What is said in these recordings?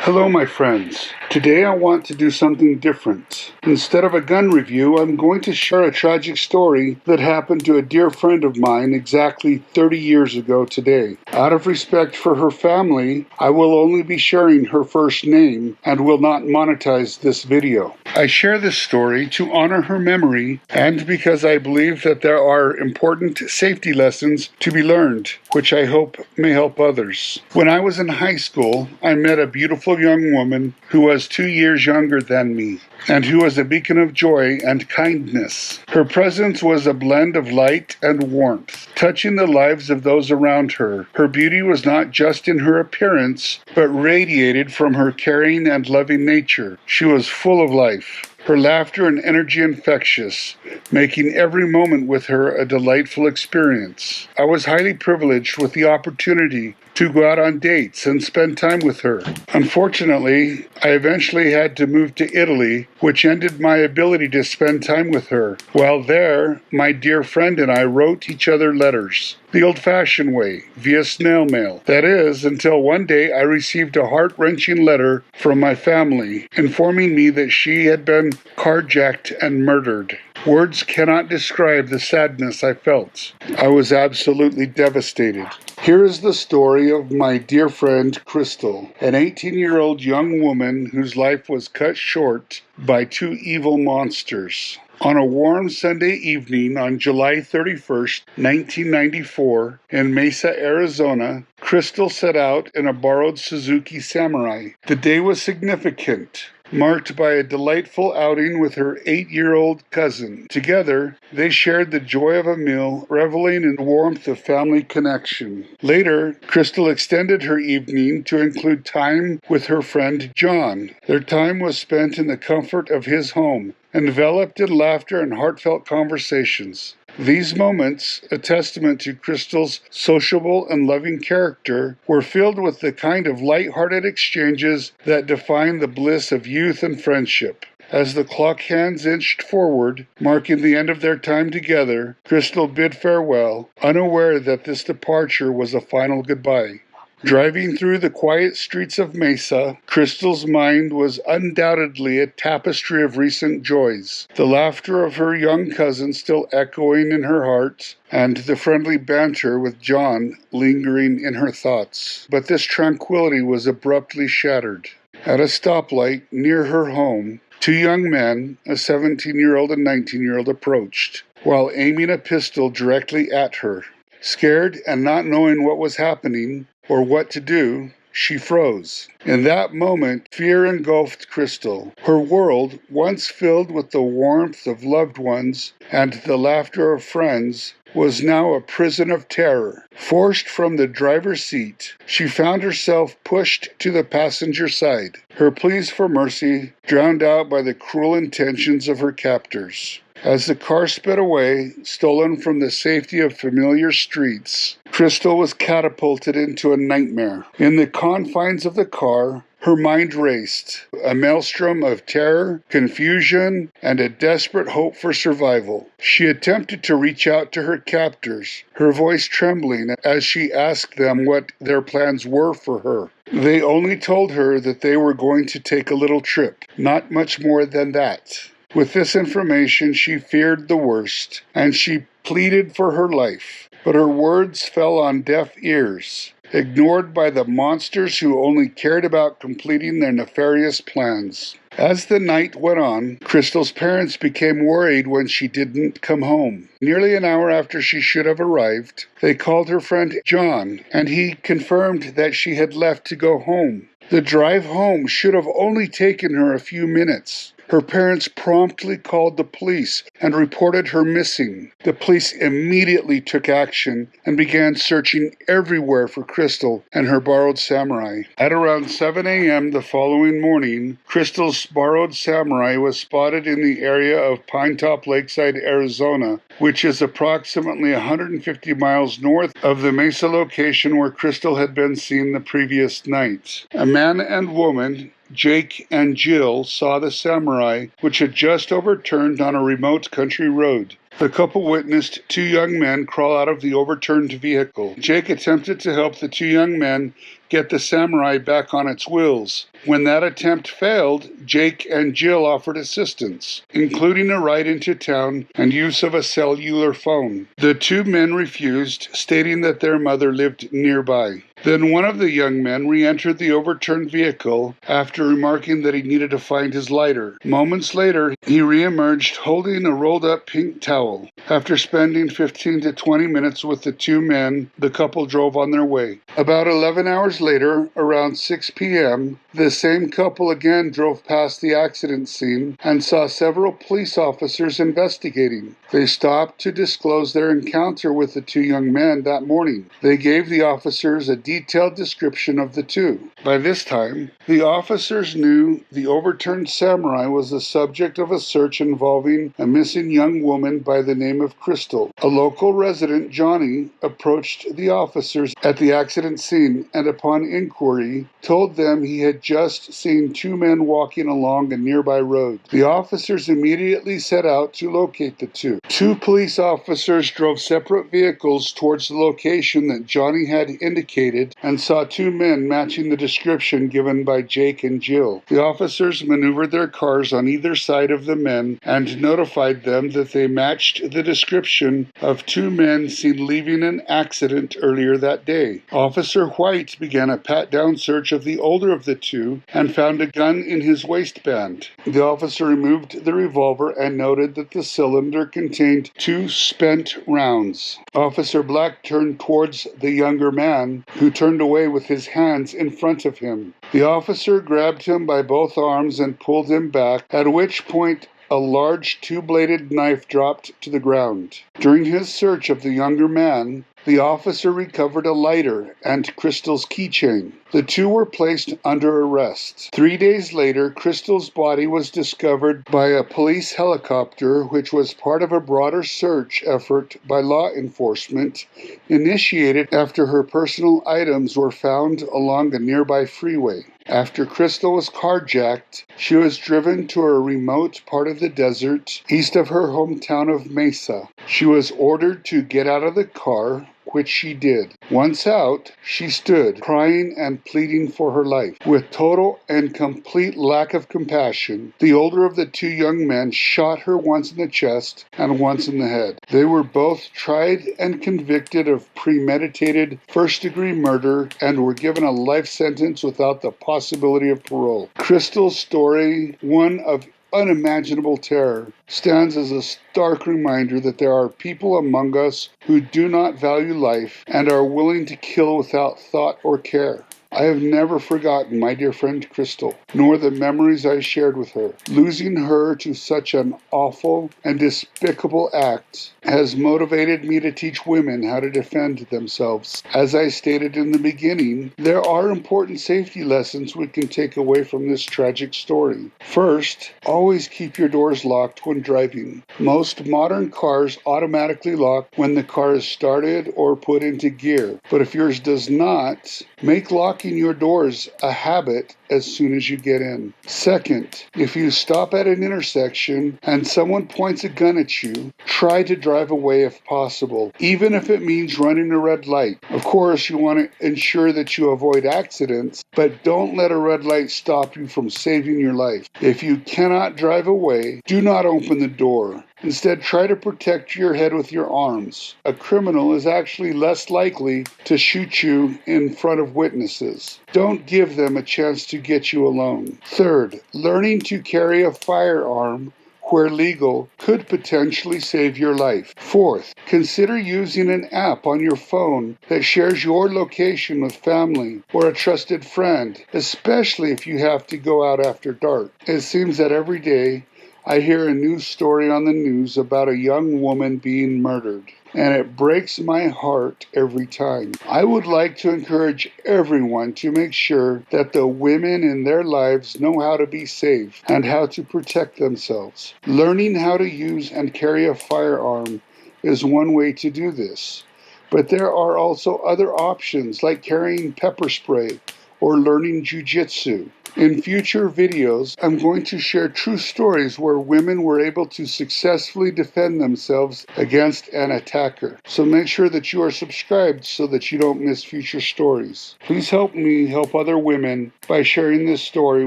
Hello, my friends. Today I want to do something different. Instead of a gun review, I'm going to share a tragic story that happened to a dear friend of mine exactly 30 years ago today. Out of respect for her family, I will only be sharing her first name and will not monetize this video. I share this story to honor her memory and because I believe that there are important safety lessons to be learned, which I hope may help others. When I was in high school, I met a beautiful young woman who was 2 years younger than me and who was a beacon of joy and kindness. Her presence was a blend of light and warmth, touching the lives of those around her. Her beauty was not just in her appearance, but radiated from her caring and loving nature. She was full of life. Her laughter and energy infectious, making every moment with her a delightful experience. I was highly privileged with the opportunity to go out on dates and spend time with her. Unfortunately, I eventually had to move to Italy, which ended my ability to spend time with her. While there, my dear friend and I wrote each other letters, the old-fashioned way, via snail mail. That is, until one day I received a heart-wrenching letter from my family, informing me that she had been carjacked and murdered. Words cannot describe the sadness I felt. I was absolutely devastated. Here is the story of my dear friend Crystel, an 18-year-old young woman whose life was cut short by two evil monsters. On a warm Sunday evening on July 31st, 1994, in Mesa, Arizona, Crystel set out in a borrowed Suzuki Samurai. The day was significant, marked by a delightful outing with her 8-year-old cousin. Together, they shared the joy of a meal, reveling in the warmth of family connection. Later, Crystel extended her evening to include time with her friend John. Their time was spent in the comfort of his home, enveloped in laughter and heartfelt conversations. These moments, a testament to Crystel's sociable and loving character, were filled with the kind of light-hearted exchanges that define the bliss of youth and friendship. As the clock hands inched forward, marking the end of their time together, Crystel bid farewell, unaware that this departure was a final goodbye. Driving through the quiet streets of Mesa, Crystel's mind was undoubtedly a tapestry of recent joys, the laughter of her young cousin still echoing in her heart, and the friendly banter with John lingering in her thoughts. But this tranquility was abruptly shattered. At a stoplight near her home, two young men, a 17-year-old and 19-year-old, approached, while aiming a pistol directly at her. Scared and not knowing what was happening, or what to do, she froze. In that moment, fear engulfed Crystel. Her world, once filled with the warmth of loved ones and the laughter of friends, was now a prison of terror. Forced from the driver's seat, she found herself pushed to the passenger side, her pleas for mercy drowned out by the cruel intentions of her captors. As the car sped away, stolen from the safety of familiar streets, Crystel was catapulted into a nightmare. In the confines of the car, her mind raced, a maelstrom of terror, confusion, and a desperate hope for survival. She attempted to reach out to her captors, her voice trembling as she asked them what their plans were for her. They only told her that they were going to take a little trip, not much more than that. With this information, she feared the worst, and she pleaded for her life. But her words fell on deaf ears, ignored by the monsters who only cared about completing their nefarious plans. As the night went on, Crystel's parents became worried when she didn't come home. Nearly an hour after she should have arrived, they called her friend John, and he confirmed that she had left to go home. The drive home should have only taken her a few minutes. Her parents promptly called the police and reported her missing. The police immediately took action and began searching everywhere for Crystel and her borrowed Samurai. At around 7 a.m. the following morning, Crystel's borrowed Samurai was spotted in the area of Pinetop Lakeside, Arizona, which is approximately 150 miles north of the Mesa location where Crystel had been seen the previous night. A man and woman, Jake and Jill, saw the Samurai, which had just overturned on a remote country road. The couple witnessed two young men crawl out of the overturned vehicle. Jake attempted to help the two young men get the Samurai back on its wheels. When that attempt failed, Jake and Jill offered assistance, including a ride into town and use of a cellular phone. The two men refused, stating that their mother lived nearby. Then one of the young men re-entered the overturned vehicle after remarking that he needed to find his lighter. Moments later, he re-emerged holding a rolled-up pink towel. After spending 15 to 20 minutes with the two men, the couple drove on their way. About 11 hours later, around 6 p.m., the same couple again drove past the accident scene and saw several police officers investigating. They stopped to disclose their encounter with the two young men that morning. They gave the officers a detailed description of the two. By this time, the officers knew the overturned Samurai was the subject of a search involving a missing young woman by the name of Crystel. A local resident, Johnny, approached the officers at the accident scene and upon inquiry told them he had just seen two men walking along a nearby road. The officers immediately set out to locate the two. Two police officers drove separate vehicles towards the location that Johnny had indicated and saw two men matching the description given by Jake and Jill. The officers maneuvered their cars on either side of the men and notified them that they matched the description of two men seen leaving an accident earlier that day. Officer White began a pat-down search of the older of the two and found a gun in his waistband. The officer removed the revolver and noted that the cylinder contained two spent rounds. Officer Black turned towards the younger man, who turned away with his hands in front of him. The officer grabbed him by both arms and pulled him back, at which point a large two-bladed knife dropped to the ground. During his search of the younger man, the officer recovered a lighter and Crystel's keychain. The two were placed under arrest. 3 days later, Crystel's body was discovered by a police helicopter, which was part of a broader search effort by law enforcement, initiated after her personal items were found along a nearby freeway. After Crystel was carjacked, she was driven to a remote part of the desert east of her hometown of Mesa. She was ordered to get out of the car, which she did. Once out, she stood, crying and pleading for her life. With total and complete lack of compassion, the older of the two young men shot her once in the chest and once in the head. They were both tried and convicted of premeditated first-degree murder and were given a life sentence without the possibility of parole. Crystel's story, one of unimaginable terror, stands as a stark reminder that there are people among us who do not value life and are willing to kill without thought or care. I have never forgotten my dear friend Crystel, nor the memories I shared with her. Losing her to such an awful and despicable act has motivated me to teach women how to defend themselves. As I stated in the beginning, there are important safety lessons we can take away from this tragic story. First, always keep your doors locked when driving. Most modern cars automatically lock when the car is started or put into gear, but if yours does not, make locking your doors a habit as soon as you get in. Second, if you stop at an intersection and someone points a gun at you, try to drive away if possible, even if it means running a red light. Of course, you want to ensure that you avoid accidents, but don't let a red light stop you from saving your life. If you cannot drive away, do not open the door. Instead, try to protect your head with your arms. A criminal is actually less likely to shoot you in front of witnesses. Don't give them a chance to get you alone. Third, learning to carry a firearm where legal could potentially save your life. Fourth, consider using an app on your phone that shares your location with family or a trusted friend, especially if you have to go out after dark. It seems that every day I hear a news story on the news about a young woman being murdered, and it breaks my heart every time. I would like to encourage everyone to make sure that the women in their lives know how to be safe and how to protect themselves. Learning how to use and carry a firearm is one way to do this, but there are also other options like carrying pepper spray or learning jiu-jitsu. In future videos, I'm going to share true stories where women were able to successfully defend themselves against an attacker. So make sure that you are subscribed so that you don't miss future stories. Please help me help other women by sharing this story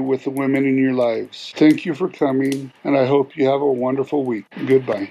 with the women in your lives. Thank you for coming, and I hope you have a wonderful week. Goodbye.